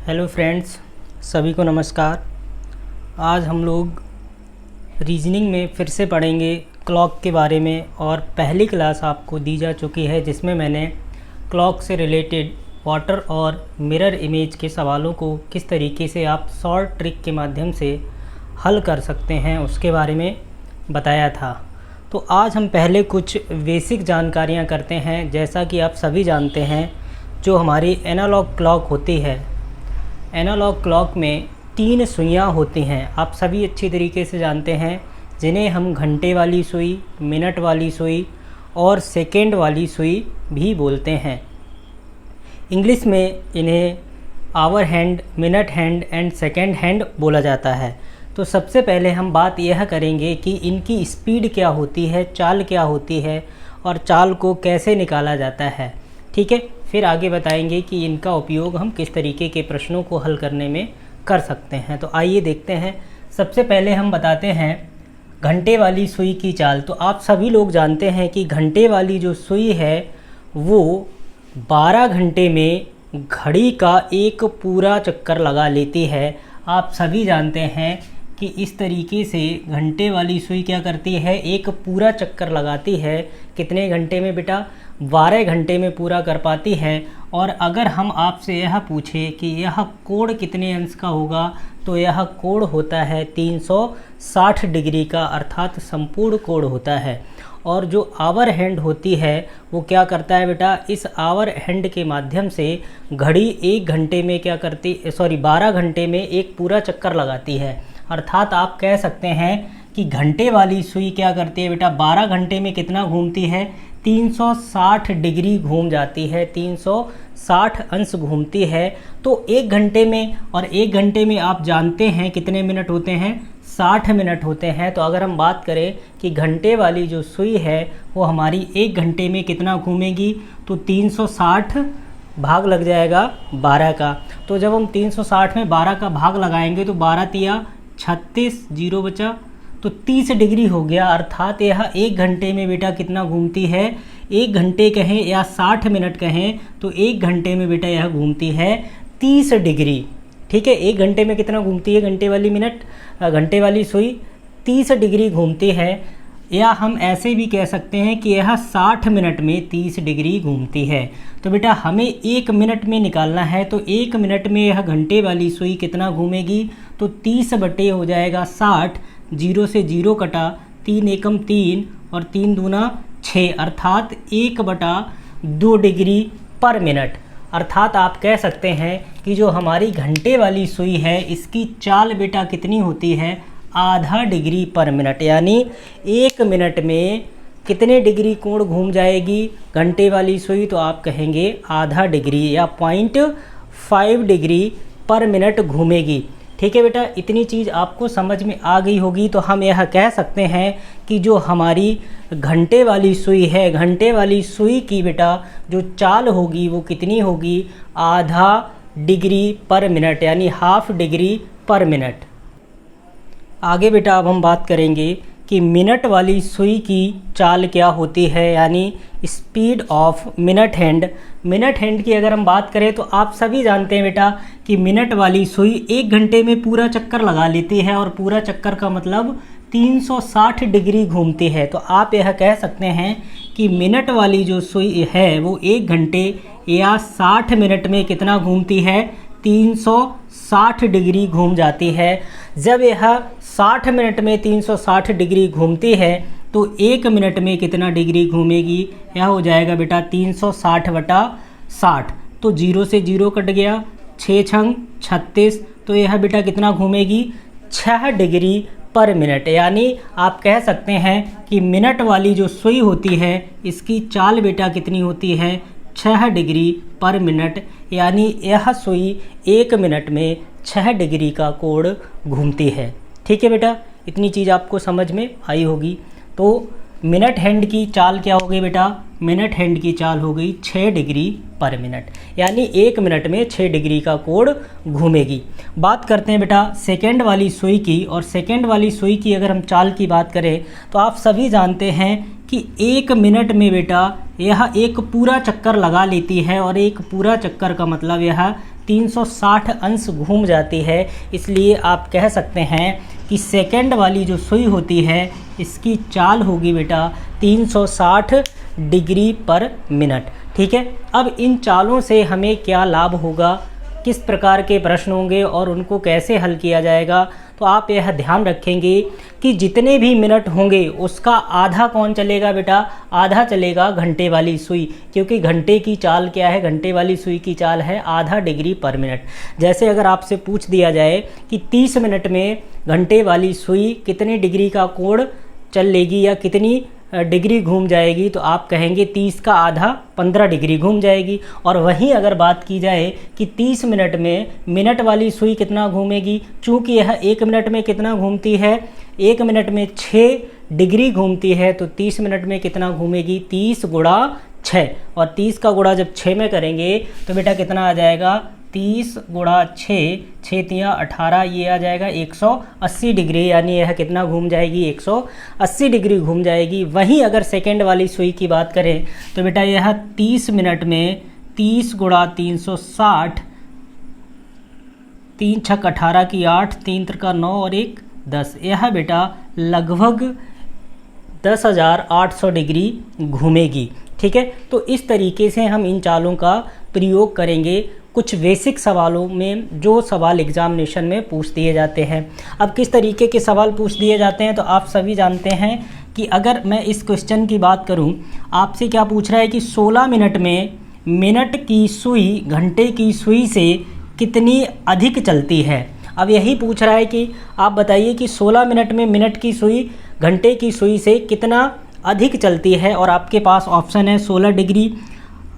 Hello friends, सभी को नमस्कार। आज हम लोग रीजनिंग में फिर से पढ़ेंगे क्लॉक के बारे में। और पहली क्लास आपको दी जा चुकी है जिसमें मैंने क्लॉक से रिलेटेड वाटर और मिरर इमेज के सवालों को किस तरीके से आप शॉर्ट ट्रिक के माध्यम से हल कर सकते हैं उसके बारे में बताया था। तो आज हम पहले कुछ बेसिक जानकारियाँ करते हैं। जैसा कि आप सभी जानते हैं, जो हमारी एनालॉग क्लॉक होती है, एनालॉग क्लॉक में 3 सुइयाँ होती हैं। आप सभी अच्छी तरीके से जानते हैं, जिन्हें हम घंटे वाली सुई, मिनट वाली सुई और सेकेंड वाली सुई भी बोलते हैं। इंग्लिश में इन्हें hour hand, minute hand and second hand बोला जाता है। तो सबसे पहले हम बात यह करेंगे कि इनकी स्पीड क्या होती है, चाल क्या होती है और चाल को कैसे निकाला जाता है। ठीक है, फिर आगे बताएंगे कि इनका उपयोग हम किस तरीके के प्रश्नों को हल करने में कर सकते हैं। तो आइए देखते हैं। सबसे पहले हम बताते हैं घंटे वाली सुई की चाल। तो आप सभी लोग जानते हैं कि घंटे वाली जो सुई है वो 12 घंटे में घड़ी का एक पूरा चक्कर लगा लेती है। आप सभी जानते हैं कि इस तरीके से घंटे वाली सुई क्या करती है, एक पूरा चक्कर लगाती है। कितने घंटे में बेटा? 12 घंटे में पूरा कर पाती है। और अगर हम आपसे यह पूछे कि यह कोण कितने अंश का होगा, तो यह कोण होता है 360 डिग्री का, अर्थात संपूर्ण कोण होता है। और जो आवर हैंड होती है वो क्या करता है बेटा, इस आवर हैंड के माध्यम से घड़ी 1 घंटे में क्या करती, 12 घंटे में एक पूरा चक्कर लगाती है। अर्थात आप कह सकते हैं कि घंटे वाली सुई क्या करती है बेटा, 12 घंटे में कितना घूमती है, 360 डिग्री घूम जाती है, 360 अंश घूमती है। तो 1 घंटे में, और 1 घंटे में आप जानते हैं कितने मिनट होते हैं, 60 मिनट होते हैं। तो अगर हम बात करें कि घंटे वाली जो सुई है वो हमारी 1 घंटे में कितना घूमेगी, तो 360 भाग लग जाएगा 12 का। तो जब हम 360 में 12 का भाग लगाएंगे तो 12 तिया 36, 0 बचा, तो 30 डिग्री हो गया। अर्थात यह 1 घंटे में बेटा कितना घूमती है, 1 घंटे कहें या 60 मिनट कहें, तो 1 घंटे में बेटा यह घूमती है 30 डिग्री। ठीक है, 1 घंटे में कितना घूमती है घंटे वाली सुई, 30 डिग्री घूमती है। या हम ऐसे भी कह सकते हैं कि यह 60 मिनट में 30 डिग्री घूमती है। तो बेटा हमें 1 मिनट में निकालना है, तो 1 मिनट में यह घंटे वाली सुई कितना घूमेगी, तो 30 बटे हो जाएगा 60, 0 से 0 कटा, 3 एकम 3 और 3 दूना 6, अर्थात 1/2 डिग्री पर मिनट। अर्थात आप कह सकते हैं कि जो हमारी घंटे वाली सुई है इसकी चाल बेटा कितनी होती है, आधा डिग्री पर मिनट। यानी 1 मिनट में कितने डिग्री कोण घूम जाएगी घंटे वाली सुई, तो आप कहेंगे आधा डिग्री या 0.5 डिग्री पर मिनट घूमेगी। ठीक है बेटा, इतनी चीज़ आपको समझ में आ गई होगी। तो हम यह कह सकते हैं कि जो हमारी घंटे वाली सुई है, घंटे वाली सुई की बेटा जो चाल होगी वो कितनी होगी, आधा डिग्री पर मिनट, यानी हाफ डिग्री पर मिनट। आगे बेटा अब हम बात करेंगे कि मिनट वाली सुई की चाल क्या होती है, यानी speed of minute hand. Minute hand की अगर हम बात करें तो आप सभी जानते हैं बेटा कि मिनट वाली सुई 1 घंटे में पूरा चक्कर लगा लेती है, और पूरा चक्कर का मतलब 360 डिग्री घूमती है। तो आप यह कह सकते हैं कि मिनट वाली जो सुई है वो 1 घंटे या 60 मिनट में कितना घूमती है, 360 डिग्री घूम जाती है। जब यह 60 मिनट में 360 डिग्री घूमती है तो 1 मिनट में कितना डिग्री घूमेगी, यह हो जाएगा बेटा 360 बटा 60। तो 0 से 0 कट गया, 6 छंग 36, तो यह बेटा कितना घूमेगी, 6 डिग्री पर मिनट। यानी आप कह सकते हैं कि मिनट वाली जो सुई होती है इसकी चाल बेटा कितनी होती है, 6 डिग्री पर मिनट। यानी यह सुई 1 मिनट में 6 डिग्री का कोण घूमती है। ठीक है बेटा, इतनी चीज़ आपको समझ में आई होगी। तो मिनट हैंड की चाल क्या हो गई बेटा, मिनट हैंड की चाल हो गई 6 डिग्री पर मिनट, यानी 1 मिनट में 6 डिग्री का कोण घूमेगी। बात करते हैं बेटा सेकेंड वाली सुई की। और सेकेंड वाली सुई की अगर हम चाल की बात करें तो आप सभी जानते हैं कि 1 मिनट में बेटा यह एक पूरा चक्कर लगा लेती है, और एक पूरा चक्कर का मतलब यह 360 अंश घूम जाती है, इसलिए आप कह सकते हैं कि सेकंड वाली जो सुई होती है इसकी चाल होगी बेटा 360 डिग्री पर मिनट। ठीक है, अब इन चालों से हमें क्या लाभ होगा, किस प्रकार के प्रश्न होंगे और उनको कैसे हल किया जाएगा, तो आप यह ध्यान रखेंगे कि जितने भी मिनट होंगे उसका आधा कौन चलेगा बेटा, आधा चलेगा घंटे वाली सुई, क्योंकि घंटे की चाल क्या है, घंटे वाली सुई की चाल है आधा डिग्री पर मिनट। जैसे अगर आपसे पूछ दिया जाए कि 30 मिनट में घंटे वाली सुई कितने डिग्री का कोण चल लेगी या कितनी डिग्री घूम जाएगी, तो आप कहेंगे 30 का आधा 15 डिग्री घूम जाएगी। और वहीं अगर बात की जाए कि 30 मिनट में मिनट वाली सुई कितना घूमेगी, चूँकि यह 1 मिनट में कितना घूमती है, 1 मिनट में 6 डिग्री घूमती है, तो 30 मिनट में कितना घूमेगी, 30 गुणा 6, और 30 का गुणा जब 6 में करेंगे तो बेटा कितना आ जाएगा, 30 गुणा 6, 6 तिया 18, ये आ जाएगा 180 डिग्री, यानी यह कितना घूम जाएगी, 180 डिग्री घूम जाएगी। वहीं अगर सेकेंड वाली सुई की बात करें तो बेटा यह 30 मिनट में 30 गुणा 360, 3 छक 18 की 8, 3 त्रिका 9 और 1 10, यह बेटा लगभग 10,800 डिग्री घूमेगी। ठीक है, तो इस तरीके से हम इन चालों का प्रयोग करेंगे कुछ बेसिक सवालों में, जो सवाल एग्जामिनेशन में पूछ दिए जाते हैं। अब किस तरीके के सवाल पूछ दिए जाते हैं, तो आप सभी जानते हैं कि अगर मैं इस क्वेश्चन की बात करूं, आपसे क्या पूछ रहा है कि 16 मिनट में मिनट की सुई घंटे की सुई से कितनी अधिक चलती है। अब यही पूछ रहा है कि आप बताइए कि 16 मिनट में मिनट की सुई घंटे की सुई से कितना अधिक चलती है, और आपके पास ऑप्शन है 16 डिग्री,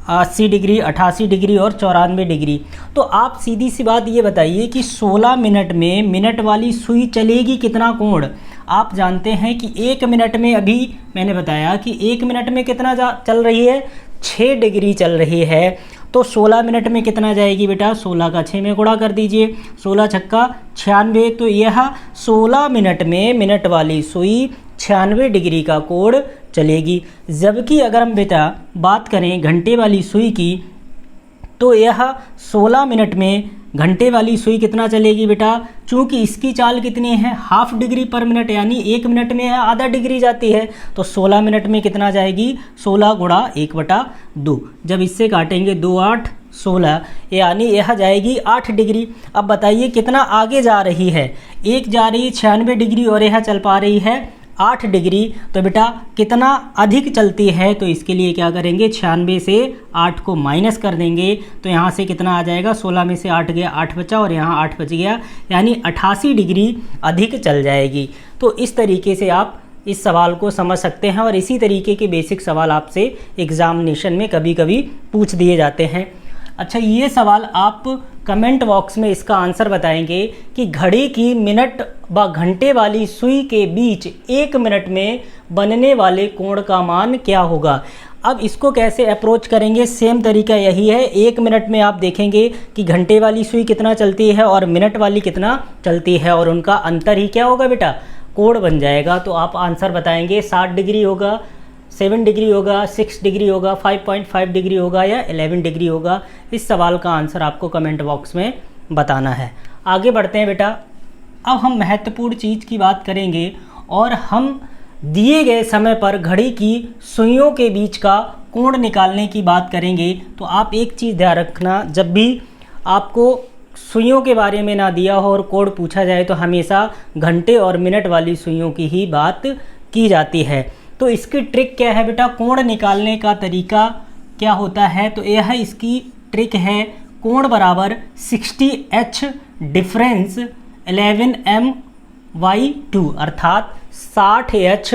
80 डिग्री, 88 डिग्री और 94 डिग्री। तो आप सीधी सी बात ये बताइए कि 16 मिनट में मिनट वाली सुई चलेगी कितना कोण। आप जानते हैं कि 1 मिनट में, अभी मैंने बताया कि 1 मिनट में कितना चल रही है, 6 डिग्री चल रही है, तो 16 मिनट में कितना जाएगी बेटा, 16 का 6 में गुणा कर दीजिए, 16 छक्का 96, तो यह 16 मिनट में मिनट वाली सुई 96 डिग्री का कोण चलेगी। जबकि अगर हम बेटा बात करें घंटे वाली सुई की, तो यह 16 मिनट में घंटे वाली सुई कितना चलेगी बेटा, चूँकि इसकी चाल कितनी है, हाफ डिग्री पर मिनट, यानी 1 मिनट में आधा डिग्री जाती है, तो 16 मिनट में कितना जाएगी, 16 गुणा 1/2, जब इससे काटेंगे 2 8 16, यानी यह जाएगी 8 डिग्री। अब बताइए कितना आगे जा रही है, एक जा रही है 96 डिग्री और यह चल पा रही है 8 डिग्री, तो बेटा कितना अधिक चलती है, तो इसके लिए क्या करेंगे, 96 से 8 को माइनस कर देंगे, तो यहाँ से कितना आ जाएगा, 16 में से 8 गया 8 बचा और यहाँ 8 बच गया, यानी 88 डिग्री अधिक चल जाएगी। तो इस तरीके से आप इस सवाल को समझ सकते हैं, और इसी तरीके के बेसिक सवाल आपसे एग्जामिनेशन में कभी कभी पूछ दिए जाते हैं। अच्छा, ये सवाल आप कमेंट बॉक्स में इसका आंसर बताएंगे कि घड़ी की मिनट व घंटे वाली सुई के बीच 1 मिनट में बनने वाले कोण का मान क्या होगा। अब इसको कैसे अप्रोच करेंगे, सेम तरीका यही है। 1 मिनट में आप देखेंगे कि घंटे वाली सुई कितना चलती है और मिनट वाली कितना चलती है, और उनका अंतर ही क्या होगा बेटा, कोण बन जाएगा। तो आप आंसर बताएंगे 60 डिग्री होगा, 7 डिग्री होगा, 6 डिग्री होगा, 5.5 डिग्री होगा या 11 डिग्री होगा। इस सवाल का आंसर आपको कमेंट बॉक्स में बताना है। आगे बढ़ते हैं बेटा, अब हम महत्वपूर्ण चीज़ की बात करेंगे और हम दिए गए समय पर घड़ी की सुइयों के बीच का कोण निकालने की बात करेंगे। तो आप एक चीज़ ध्यान रखना, जब भी आपको सुइयों के बारे में ना दिया हो और कोण पूछा जाए तो हमेशा घंटे और मिनट वाली सुइयों की ही बात की जाती है। तो इसकी ट्रिक क्या है बेटा, कोण निकालने का तरीका क्या होता है, तो यह इसकी ट्रिक है, कोण बराबर 60h डिफरेंस 11m/2, अर्थात 60h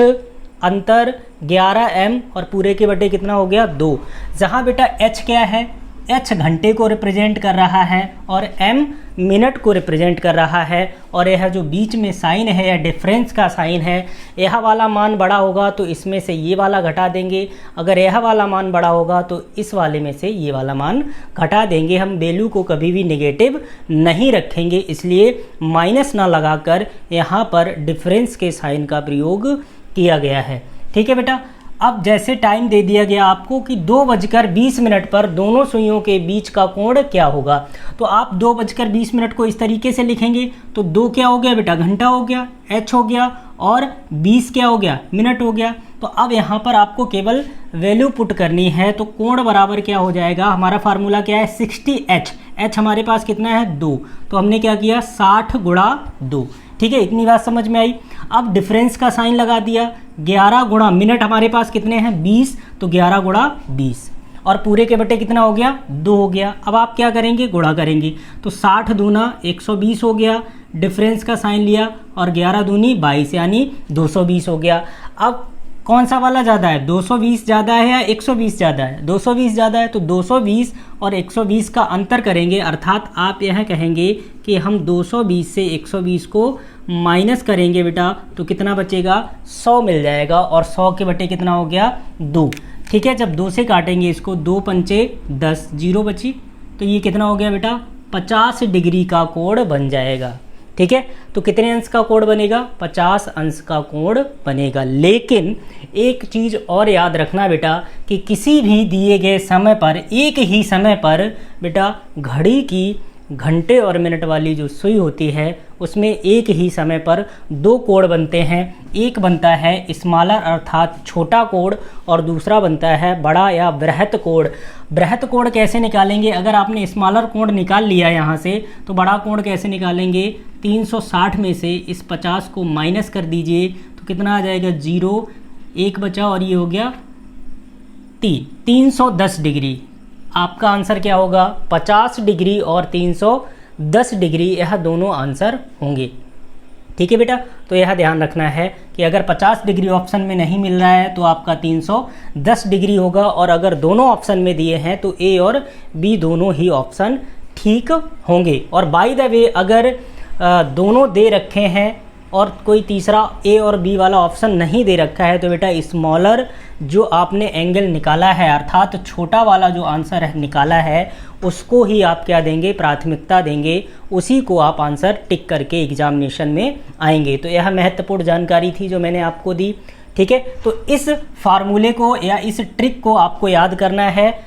अंतर 11m और पूरे के बटे कितना हो गया 2। जहाँ बेटा h क्या है, h घंटे को रिप्रेजेंट कर रहा है और m मिनट को रिप्रेजेंट कर रहा है, और यह जो बीच में साइन है या डिफरेंस का साइन है, यह वाला मान बड़ा होगा तो इसमें से ये वाला घटा देंगे, अगर यह वाला मान बड़ा होगा तो इस वाले में से ये वाला मान घटा देंगे। हम वैल्यू को कभी भी नेगेटिव नहीं रखेंगे, इसलिए माइनस ना लगाकर यहाँ पर डिफरेंस के साइन का प्रयोग किया गया है। ठीक है बेटा। अब जैसे टाइम दे दिया गया आपको कि 2:20 पर दोनों सुइयों के बीच का कोण क्या होगा, तो आप 2:20 को इस तरीके से लिखेंगे। तो 2 क्या हो गया बेटा, घंटा हो गया, h हो गया, और 20 क्या हो गया, मिनट हो गया। तो अब यहाँ पर आपको केवल वैल्यू पुट करनी है। तो कोण बराबर क्या हो जाएगा, हमारा फार्मूला क्या है 60h, h हमारे पास कितना है 2, तो हमने क्या किया 60 गुणा 2। ठीक है, इतनी बात समझ में आई। अब डिफरेंस का साइन लगा दिया, 11 गुणा मिनट हमारे पास कितने हैं 20, तो 11 गुणा 20, और पूरे के बटे कितना हो गया 2 हो गया। अब आप क्या करेंगे, गुणा करेंगे, तो 60 दूना 120 हो गया, डिफरेंस का साइन लिया, और 11 दूनी 22 यानी 220 हो गया। अब कौन सा वाला ज़्यादा है, 220 ज़्यादा है या 120 ज़्यादा है, 220 ज़्यादा है, तो 220 और 120 का अंतर करेंगे, अर्थात आप यह कहेंगे कि हम 220 से 120 को माइनस करेंगे बेटा, तो कितना बचेगा 100 मिल जाएगा, और 100 के बटे कितना हो गया 2। ठीक है, जब 2 से काटेंगे इसको, 2 पंचे 10, 0 बची, तो ये कितना हो गया बेटा 50 डिग्री का कोण बन जाएगा। ठीक है, तो कितने अंश का कोण बनेगा, 50 अंश का कोण बनेगा। लेकिन एक चीज़ और याद रखना बेटा कि किसी भी दिए गए समय पर, एक ही समय पर बेटा घड़ी की घंटे और मिनट वाली जो सुई होती है उसमें एक ही समय पर 2 कोण बनते हैं। एक बनता है स्मॉलर अर्थात छोटा कोण, और दूसरा बनता है बड़ा या बृहत कोण। बृहत कोण कैसे निकालेंगे, अगर आपने स्मॉलर कोण निकाल लिया यहाँ से, तो बड़ा कोण कैसे निकालेंगे, 360 में से इस 50 को माइनस कर दीजिए, तो कितना आ जाएगा 0, 1 बचा, और ये हो गया 310 डिग्री। आपका आंसर क्या होगा, 50 डिग्री और 310 डिग्री, यह दोनों आंसर होंगे। ठीक है बेटा, तो यह ध्यान रखना है कि अगर 50 डिग्री ऑप्शन में नहीं मिल रहा है तो आपका 310 डिग्री होगा, और अगर दोनों ऑप्शन में दिए हैं तो ए और बी दोनों ही ऑप्शन ठीक होंगे। और बाय द वे अगर दोनों दे रखे हैं और कोई तीसरा ए और बी वाला ऑप्शन नहीं दे रखा है, तो बेटा स्मॉलर जो आपने एंगल निकाला है, अर्थात छोटा वाला जो आंसर है निकाला है, उसको ही आप क्या देंगे, प्राथमिकता देंगे, उसी को आप आंसर टिक करके एग्जामिनेशन में आएंगे। तो यह महत्वपूर्ण जानकारी थी जो मैंने आपको दी। ठीक है, तो इस फार्मूले को या इस ट्रिक को आपको याद करना है।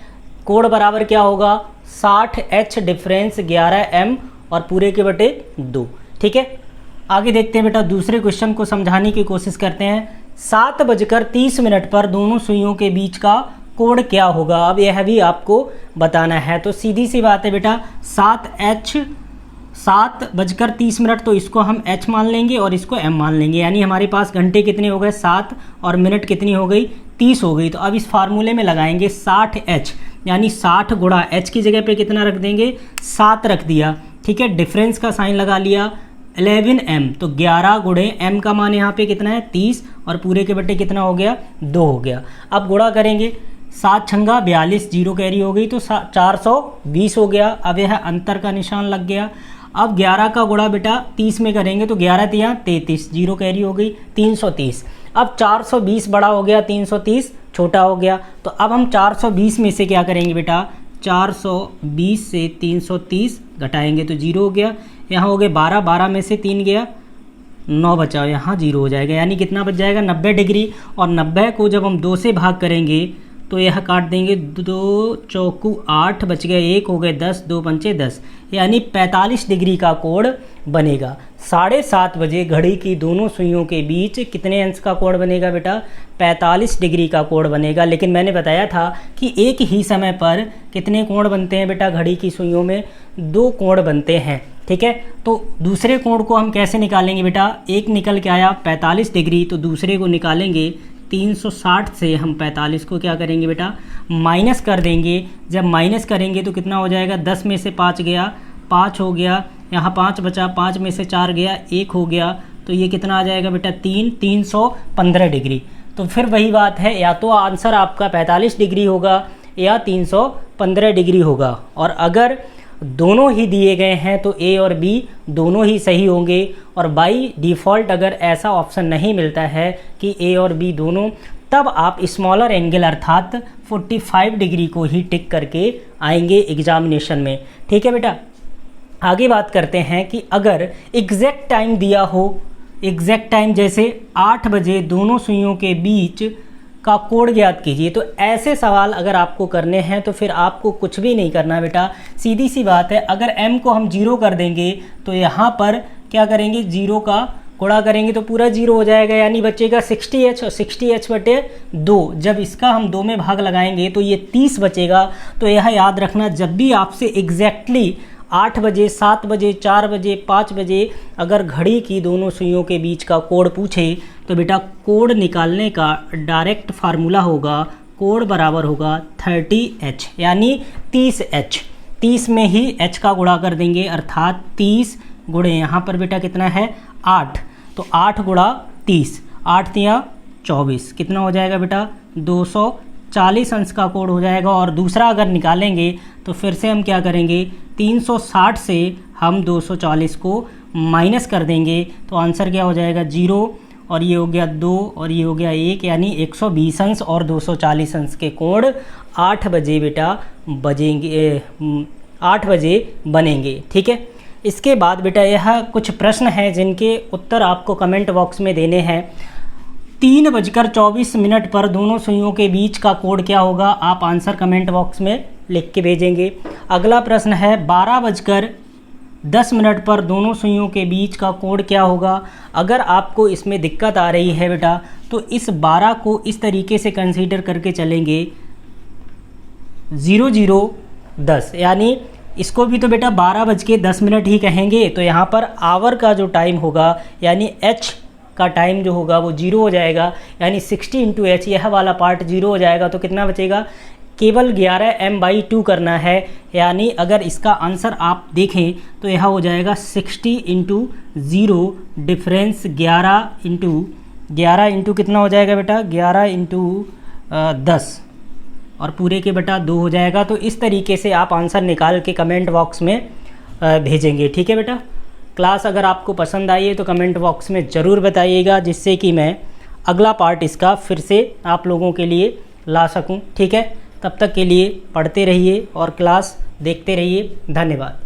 कोण बराबर क्या होगा, 60h डिफरेंस 11m और पूरे के बटे 2। ठीक है, आगे देखते हैं बेटा, दूसरे क्वेश्चन को समझाने की कोशिश करते हैं। 7:30 पर दोनों सुइयों के बीच का कोण क्या होगा, अब यह भी आपको बताना है। तो सीधी सी बात है बेटा, 7:30 तो इसको हम h मान लेंगे और इसको m मान लेंगे, यानी हमारे पास घंटे कितने हो गए 7 और मिनट कितनी हो गई 30 हो गई। तो अब इस फार्मूले में लगाएंगे 60h, यानी 60 गुणा h की जगह पे कितना रख देंगे 7 रख दिया। ठीक है, डिफरेंस का साइन लगा लिया, 11m, तो 11 गुणे m का मान यहाँ पे कितना है 30, और पूरे के बटे कितना हो गया 2 हो गया। अब गुणा करेंगे, 7 छंगा 42, 0 कैरी हो गई, तो 420 हो गया। अब यह अंतर का निशान लग गया। अब 11 का गुणा बेटा 30 में करेंगे, तो 11 तिया 33, 0 कैरी हो गई, 330। अब 420 बड़ा हो गया, 330 छोटा हो गया। तो अब हम 420 में से क्या करेंगे बेटा, 420 से 330 घटाएंगे तो 0 हो गया। यहाँ हो गए 12, 12 में से 3 गया 9 बचा, यहाँ 0 हो जाएगा, यानी कितना बच जाएगा 90 डिग्री। और 90 को जब हम 2 से भाग करेंगे तो यह काट देंगे, 2 चौकू 8 बच गए, 1 हो गए 10, 2 पंचे 10, यानी 45 डिग्री का कोण बनेगा। 7:30 बजे घड़ी की दोनों सुइयों के बीच कितने अंश का कोण बनेगा बेटा, 45 डिग्री का कोण बनेगा। लेकिन मैंने बताया था कि एक ही समय पर कितने कोण बनते हैं बेटा, घड़ी की सुइयों में 2 कोण बनते हैं। ठीक है, तो दूसरे कोण को हम कैसे निकालेंगे बेटा, एक निकल के आया 45 डिग्री, तो दूसरे को निकालेंगे 360 से हम 45 को क्या करेंगे बेटा माइनस कर देंगे। जब माइनस करेंगे तो कितना हो जाएगा, 10 में से 5 गया, 5 हो गया, यहाँ 5 बचा, 5 में से 4 गया, 1 हो गया, तो ये कितना आ जाएगा बेटा 315 डिग्री। तो फिर वही बात है, या तो आंसर आपका 45 डिग्री होगा या 315 डिग्री होगा। और अगर दोनों ही दिए गए हैं तो ए और बी दोनों ही सही होंगे। और बाई डिफ़ॉल्ट अगर ऐसा ऑप्शन नहीं मिलता है कि ए और बी दोनों, तब आप स्मॉलर एंगल अर्थात 45 डिग्री को ही टिक करके आएंगे एग्जामिनेशन में। ठीक है बेटा, आगे बात करते हैं कि अगर एग्जैक्ट टाइम दिया हो, एग्जैक्ट टाइम जैसे 8 बजे दोनों सुइयों के बीच का कोड ज्ञात कीजिए। तो ऐसे सवाल अगर आपको करने हैं तो फिर आपको कुछ भी नहीं करना बेटा, सीधी सी बात है। अगर m को हम 0 कर देंगे तो यहाँ पर क्या करेंगे, 0 का गुणा करेंगे तो पूरा 0 हो जाएगा, यानी बचेगा 60h और 60h बटे 2। जब इसका हम 2 में भाग लगाएंगे तो ये 30 बचेगा। तो यह याद रखना, जब भी आपसे एग्जैक्टली 8 बजे, 7 बजे, 4 बजे, 5 बजे अगर घड़ी की दोनों सुइयों के बीच का कोड पूछे तो बेटा कोड निकालने का डायरेक्ट फार्मूला होगा, कोड बराबर होगा 30h, यानी 30h। 30 में ही h का गुणा कर देंगे, अर्थात 30 गुणे यहाँ पर बेटा कितना है 8, तो 8 गुणा 30, 8 तिया 24, कितना हो जाएगा बेटा 240 अंश का कोड हो जाएगा। और दूसरा अगर निकालेंगे तो फिर से हम क्या करेंगे, 360 से हम 240 को माइनस कर देंगे तो आंसर क्या हो जाएगा 0, और ये हो गया 2 और ये हो गया 1, यानी 120 अंश और 240 अंश के कोड 8 बजे बेटा बजेंगे, 8 बजे बनेंगे। ठीक है, इसके बाद बेटा यह कुछ प्रश्न हैं जिनके उत्तर आपको कमेंट बॉक्स में देने हैं। 3:24 पर दोनों सुइयों के बीच का कोड क्या होगा, आप आंसर कमेंट बॉक्स में लिख के भेजेंगे। अगला प्रश्न है 12:10 पर दोनों सुइयों के बीच का कोड क्या होगा। अगर आपको इसमें दिक्कत आ रही है बेटा तो इस 12 को इस तरीके से कंसीडर करके चलेंगे 00:10, यानी इसको भी तो बेटा 12:10 ही कहेंगे। तो यहाँ पर आवर का जो टाइम होगा यानी h का टाइम जो होगा वो 0 हो जाएगा, यानी 60 × h, यह वाला पार्ट 0 हो जाएगा। तो कितना बचेगा, केवल 11m/2 करना है, यानी अगर इसका आंसर आप देखें तो यह हो जाएगा 60 × 0 डिफरेंस 11 इंटू कितना हो जाएगा बेटा 11 × 10 और पूरे के बेटा 2 हो जाएगा। तो इस तरीके से आप आंसर निकाल के कमेंट बॉक्स में भेजेंगे। ठीक है बेटा, क्लास अगर आपको पसंद आई है तो कमेंट बॉक्स में ज़रूर बताइएगा, जिससे कि मैं अगला पार्ट इसका फिर से आप लोगों के लिए ला सकूं। ठीक है, तब तक के लिए पढ़ते रहिए और क्लास देखते रहिए। धन्यवाद।